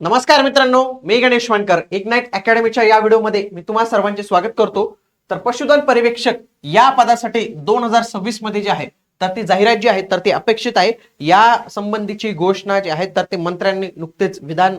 नमस्कार मित्रांनो, मी गणेश वानकर इग्नाइट अकॅडमीच्या या व्हिडिओमध्ये मी तुम्हा सर्वांचे स्वागत करतो। तर पशुधन पर्यवेक्षक या पदासाठी 2026 मध्ये जे आहे तर ती जाहिरात जी आहे तर ती अपेक्षित आहे। या संबंधीची घोषणा जी आहे तर ते मंत्र्यांनी नुकतेच विधान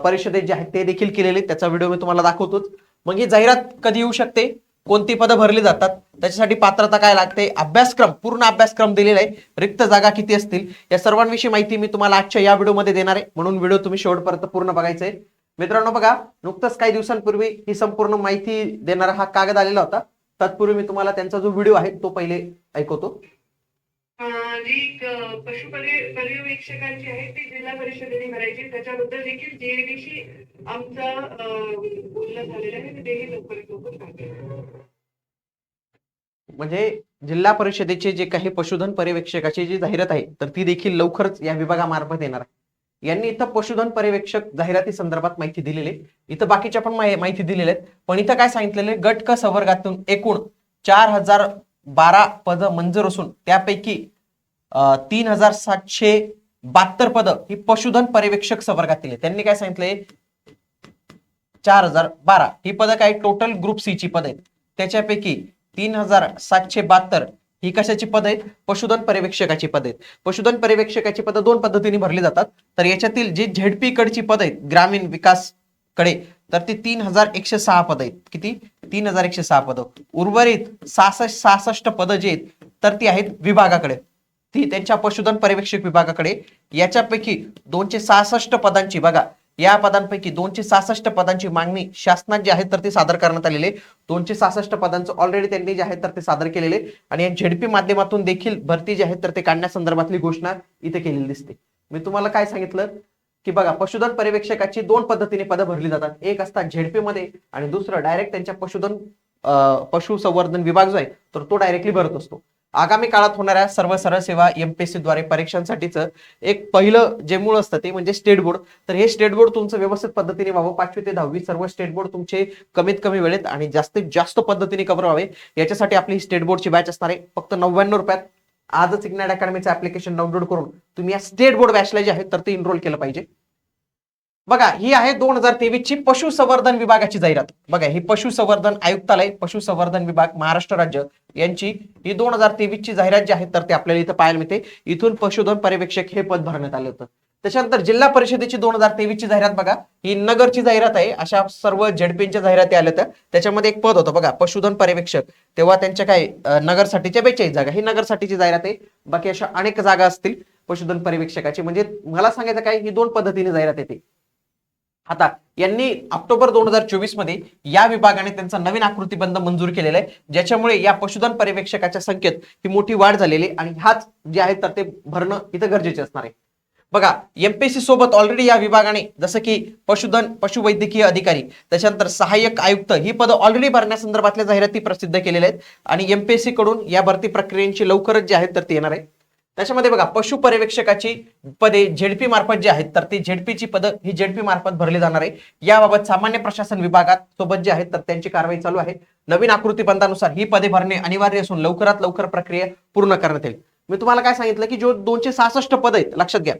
परिषदेत जे आहे ते देखील केलेले, त्याचा व्हिडिओ मी तुम्हाला दाखवतोच। मग ही जाहिरात कधी येऊ शकते, कोणती पदं भरली जातात, त्याच्यासाठी पात्रता काय लागते, अभ्यासक्रम पूर्ण अभ्यासक्रम दिलेला आहे, रिक्त जागा किती असतील, या सर्वांविषयी माहिती मी तुम्हाला आजच्या या व्हिडिओमध्ये देणार आहे, म्हणून व्हिडिओ तुम्ही शेवटपर्यंत पूर्ण बघायचा आहे। मित्रांनो बघा, नुकतंच काही दिवसांपूर्वी ही संपूर्ण माहिती देणारा हा कागद आलेला होता। तत्पूर्वी मी तुम्हाला त्यांचा जो व्हिडिओ आहे तो पहिले ऐकवतो। जी पर्यवेक्षकांची आहे ती जिल्हा परिषदेने भरायची, त्याच्याबद्दल देखील जेडीशी आमचं बोलणं झालेलं आहे, तेही लवकरात लवकर सांगेल। म्हणजे जिल्हा परिषदेचे जे काही पशुधन पर्यवेक्षकाची जी जाहिरात आहे तर ती देखील लवकरच या विभागामार्फत येणार आहे। यांनी इथं पशुधन पर्यवेक्षक जाहिराती संदर्भात माहिती दिलेली आहे, इथं बाकीच्या पण माहिती दिलेल्या आहेत, पण इथं काय सांगितलेलं आहे, गट क संवर्गातून एकूण 4012 पद मंजूर असून त्यापैकी 3772 पद ही पशुधन पर्यवेक्षक संवर्गातील आहे। त्यांनी काय सांगितलंय, 4012 ही पद काय टोटल ग्रुप सी ची पद आहेत, त्याच्यापैकी 3772 ही कशाची पद आहेत, पशुधन पर्यवेक्षकाची पद आहेत। पशुधन पर्यवेक्षकाची पद दोन पद्धतीने भरली जातात। तर याच्यातील जी झेडपी कडची पद आहेत ग्रामीण विकास कडे तर ती 3106 पद आहेत। किती? 3106 पद। उर्वरित 66 पद जे आहेत तर ती आहेत विभागाकडे, ती त्यांच्या पशुधन पर्यवेक्षक विभागाकडे। याच्यापैकी 266 पदांची बघा, या पदांपैकी 266 पदांची मागणी शासनात जी आहे तर ती सादर करण्यात आलेली आहे। 266 पदांचं ऑलरेडी त्यांनी जे आहे तर ते सादर केलेले आणि या झेडपी माध्यमातून देखील भरती जी आहे तर ते काढण्यासंदर्भातली घोषणा इथे केलेली दिसते। मी तुम्हाला काय सांगितलं की बघा, पशुधन पर्यवेक्षकाची दोन पद्धतीने पदं भरली जातात, एक असतात झेडपी मध्ये आणि दुसरं डायरेक्ट त्यांच्या पशुसंवर्धन विभाग जो आहे तर तो डायरेक्टली भरत असतो। आगामी काळात होणाऱ्या सर्व सरळ सेवा एमपीएससी द्वारे परीक्षांसाठीच एक पहिलं जे मूळ असतं ते म्हणजे स्टेट बोर्ड। तर हे स्टेट बोर्ड तुमचं व्यवस्थित पद्धतीने व्हावं, 5वी ते 10वी सर्व स्टेट बोर्ड तुमचे कमीत कमी वेळेत आणि जास्तीत जास्त पद्धतीने कव्हर व्हावे, याच्यासाठी आपली स्टेट बोर्डची बॅच असणार आहे। फक्त 99 रुपयात आजच इग्नाइट अकॅडमीचं ऍप्लिकेशन डाउनलोड करून तुम्ही या स्टेट बोर्ड बॅचला जे आहे तर ते एनरोल केलं पाहिजे। बघा, ही आहे 2023 ची पशुसंवर्धन विभागाची जाहिरात। बघा, ही पशुसंवर्धन आयुक्तालय पशुसंवर्धन विभाग महाराष्ट्र राज्य यांची ही 2023 ची जाहिरात जी आहे तर ते आपल्याला इथं पाहायला मिळते। इथून पशुधन पर्यवेक्षक हे पद भरण्यात आलं होतं। त्याच्यानंतर जिल्हा परिषदेची 2023 ची जाहिरात बघा, ही नगरची जाहिरात आहे। अशा सर्व झेडपीच्या जाहिराती आल्या होत्या, त्याच्यामध्ये एक पद होतं बघा पशुधन पर्यवेक्षक, तेव्हा त्यांच्या काय नगरसाठीच्या 42 जागा, ही नगरसाठीची जाहिरात आहे। बाकी अशा अनेक जागा असतील पशुधन पर्यवेक्षकाची। म्हणजे मला सांगायचं काय, ही दोन पद्धतीने जाहिरात येते। आता यांनी ऑक्टोबर 2024 मध्ये या विभागाने त्यांचा नवीन आकृतीबंध मंजूर केलेला आहे, ज्याच्यामुळे या पशुधन पर्यवेक्षकाच्या संख्येत ही मोठी वाढ झालेली आणि हाच जे आहे तर ते भरणं इथं गरजेचे असणार आहे। बघा, एमपीएससी सोबत ऑलरेडी या विभागाने जसं की पशुवैद्यकीय अधिकारी, त्याच्यानंतर सहाय्यक आयुक्त ही पद ऑलरेडी भरण्यासंदर्भातल्या जाहिराती प्रसिद्ध केलेल्या आहेत आणि एमपीएससी कडून या भरती प्रक्रियेची लवकरच जे आहेत तर ते येणार आहे। त्याच्यामध्ये बघा, पशु पर्यवेक्षकाची पदे झेडपी मार्फत जी आहेत तर ती झेडपीची पदं ही झेडपी मार्फत भरली जाणार आहे। याबाबत सामान्य प्रशासन विभागात सोबत जे आहेत तर त्यांची कारवाई चालू आहे। नवीन आकृतीबंधानुसार ही पदे भरणे अनिवार्य असून लवकरात लवकर प्रक्रिया पूर्ण करण्यात येईल। मी तुम्हाला काय सांगितलं की जो 266 पद आहेत लक्षात घ्या,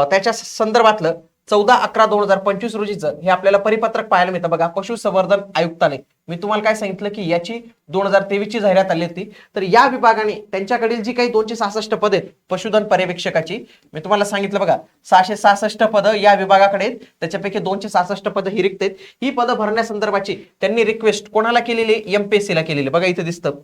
त्याच्या संदर्भातलं 14/11/2025 रोजीचं हे आपल्याला परिपत्रक पाहायला मिळतं बघा, पशुसंवर्धन आयुक्तालय। मी तुम्हाला काय सांगितलं की याची 2023 ची जाहिरात आली होती, तर या विभागाने त्यांच्याकडील जी काही 266 पद आहेत पशुधन पर्यवेक्षकाची, मी तुम्हाला सांगितलं बघा 666 पद या विभागाकडे आहेत, त्याच्यापैकी 266 पद ही रिक्त आहेत। ही पदं भरण्यासंदर्भाची त्यांनी रिक्वेस्ट कोणाला केलेली, एमपीएससी ला केलेली। बघा इथे दिसतं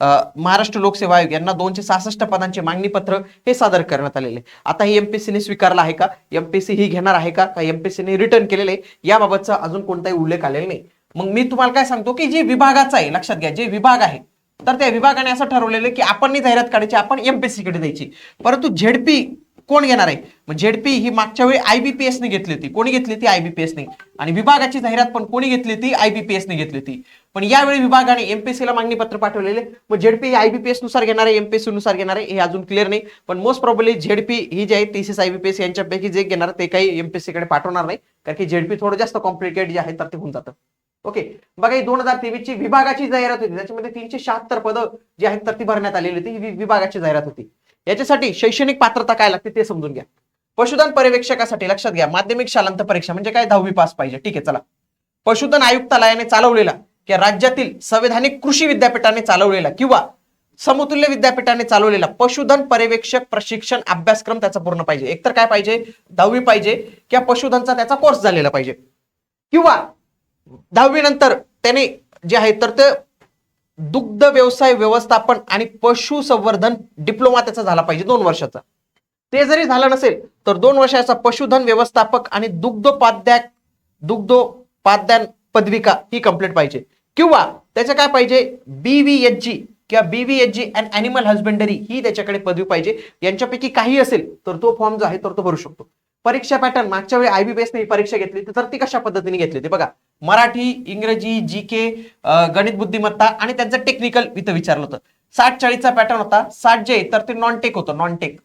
महाराष्ट्र लोकसेवा आयोग यांना 266 पदांचे मागणी पत्र हे सादर करण्यात आलेले। आता ही एमपीएससीने स्वीकारला आहे का, एमपीएससी ही घेणार आहे का, एमपीएससीने रिटर्न केलेले, याबाबतचा अजून कोणताही उल्लेख आलेला नाही। मग मी तुम्हाला काय सांगतो की जे विभागाचा आहे, लक्षात घ्या, जे विभाग आहे तर त्या विभागाने असं ठरवलेलं की आपण नाही जाहिरात काढायची, आपण एमपीएससी कडे द्यायची। परंतु झेडपी कोण घेणार आहे, मग झेडपी ही मागच्या वेळी आयबीपीएस ने घेतली होती। कोणी घेतली ती? आयबीपीएस ने। आणि विभागाची जाहिरात पण कोणी घेतली ती? आयबीपीएस ने घेतली होती। पण यावेळी विभागाने एमपीएससी ला मागणी पत्र पाठवलेले, मग झेडपी आयबीपीएस नुसार घेणार आहे, एमपीएससी नुसार घेणार आहे हे अजून क्लिअर नाही। पण मोस्ट प्रोबेबली झेडपी ही जी आहे टीसीएस आयबीपीएस यांच्यापैकी जे घेणार ते काही एमपीएससी कडे पाठवणार नाही, कारण की झेडपी थोडं जास्त कॉम्प्लिकेटेड जे आहे तर ते होऊन जातं। ओके, बघा ही 2023 ची विभागाची जाहिरात होती, त्याच्यामध्ये 376 पदं जी आहेत तर ती भरण्यात आलेली होती, ही विभागाची जाहिरात होती। याच्यासाठी शैक्षणिक पात्रता काय लागते ते समजून घ्या। पशुधन पर्यवेक्षकासाठी लक्षात घ्या, माध्यमिक शालांत परीक्षा म्हणजे काय, 10वी पास पाहिजे. ठीक आहे, चला. पशुधन आयुक्तालयाने चालवलेला किंवा राज्यातील संवैधानिक कृषी विद्यापीठाने चालवलेला किंवा समतुल्य विद्यापीठाने चालवलेला पशुधन पर्यवेक्षक प्रशिक्षण अभ्यासक्रम त्याचा पूर्ण पाहिजे. एकतर काय पाहिजे, 10वी पाहिजे किंवा पशुधनचा त्याचा कोर्स झालेला पाहिजे, किंवा 10वी नंतर त्याने जे आहे तर ते दुग्ध व्यवसाय व्यवस्थापन आणि पशुसंवर्धन डिप्लोमा त्याचा झाला पाहिजे 2 वर्षाचा. ते जरी झालं नसेल तर 2 वर्षाचा पशुधन व्यवस्थापक आणि दुग्धोपाद्यान पदविका ही कंप्लीट पाहिजे, किंवा त्याचं काय पाहिजे, BVHG किंवा BVHG अँड ॲनिमल हजबंडरी ही त्याच्याकडे पदवी पाहिजे. यांच्यापैकी काही असेल तर तो फॉर्म जो आहे तर तो भरू शकतो. परीक्षा पॅटर्न मागच्या वेळी IBPS ने ही परीक्षा घेतली तर ती कशा पद्धतीने घेतली ते बघा. मराठी, इंग्रजी, GK, गणित बुद्धिमत्ता आणि त्यांचं टेक्निकल इथं विचारलं होतं. 60-40चा पॅटर्न होता. 60 जे तर ते नॉन टेक होतं, नॉन टेक,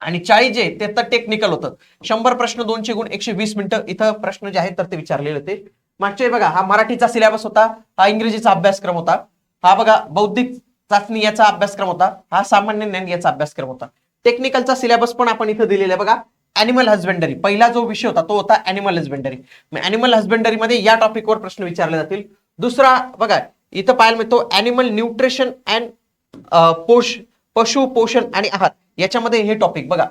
आणि 40 जे ते तर टेक्निकल होतं. 100 प्रश्न 200 गुण 120 मिनिटं इथं प्रश्न जे आहेत तर ते विचारलेले होते. मागच्या बघा, हा मराठीचा सिलेबस होता, हा इंग्रजीचा अभ्यासक्रम होता, हा बघा बौद्धिक चाचणी याचा अभ्यासक्रम होता, हा सामान्य ज्ञान याचा अभ्यासक्रम होता. टेक्निकलचा सिलेबस पण आपण इथं दिलेला आहे बघा. ॲनिमल हजबंडरी पहिला जो विषय होता तो होता ॲनिमल हजबंडरी. ॲनिमल हजबंडरी मध्ये या टॉपिकवर प्रश्न विचारले जातील. दुसरा बघा इथं पाहायला मिळतो ॲनिमल न्यूट्रिशन अँड पशु पोषण आणि आहार, याच्यामध्ये हे टॉपिक बघा.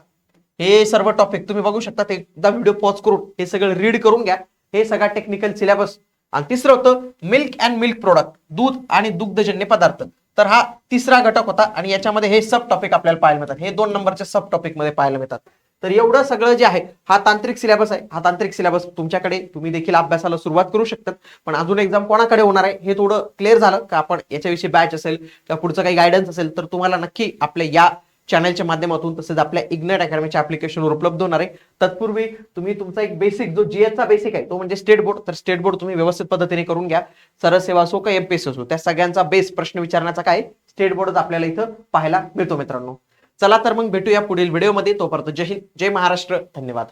हे सर्व टॉपिक तुम्ही बघू शकता, ते एकदा व्हिडिओ पॉज करून हे सगळं रीड करून घ्या. हे सगळा टेक्निकल सिलेबस. आणि तिसरं होतं मिल्क अँड मिल्क प्रोडक्ट, दूध आणि दुग्धजन्य पदार्थ. तर हा तिसरा घटक होता आणि याच्यामध्ये हे सब टॉपिक आपल्याला पाहायला मिळतात. हे 2 नंबरच्या सब टॉपिक मध्ये पाहायला मिळतात. तर एवढं सगळं जे आहे हा तांत्रिक सिलेबस आहे. हा तांत्रिक सिलेबस तुमच्याकडे, तुम्ही देखील अभ्यासाला सुरुवात करू शकतात. पण अजून एक्झाम कोणाकडे होणार आहे हे थोडं क्लिअर झालं का, आपण याच्याविषयी बॅच असेल किंवा पुढचं काही गायडन्स असेल तर तुम्हाला नक्की आपल्या या चॅनलच्या माध्यमातून तसेच आपल्या इग्नाइट अकॅडमीच्या ऍप्लिकेशनवर उपलब्ध होणार आहे. तत्पूर्वी तुम्ही तुमचा एक बेसिक जो जीएसचा बेसिक आहे तो म्हणजे स्टेट बोर्ड, तर स्टेट बोर्ड तुम्ही व्यवस्थित पद्धतीने करून घ्या. सरळ सेवा असो का MPSC असो, त्या सगळ्यांचा बेस प्रश्न विचारण्याचा काय स्टेट बोर्डच आपल्याला इथं पाहायला मिळतो मित्रांनो. चला तर मग भेटूया पुढील व्हिडिओमध्ये. तोपर्यंत जय हिंद, जय महाराष्ट्र, धन्यवाद.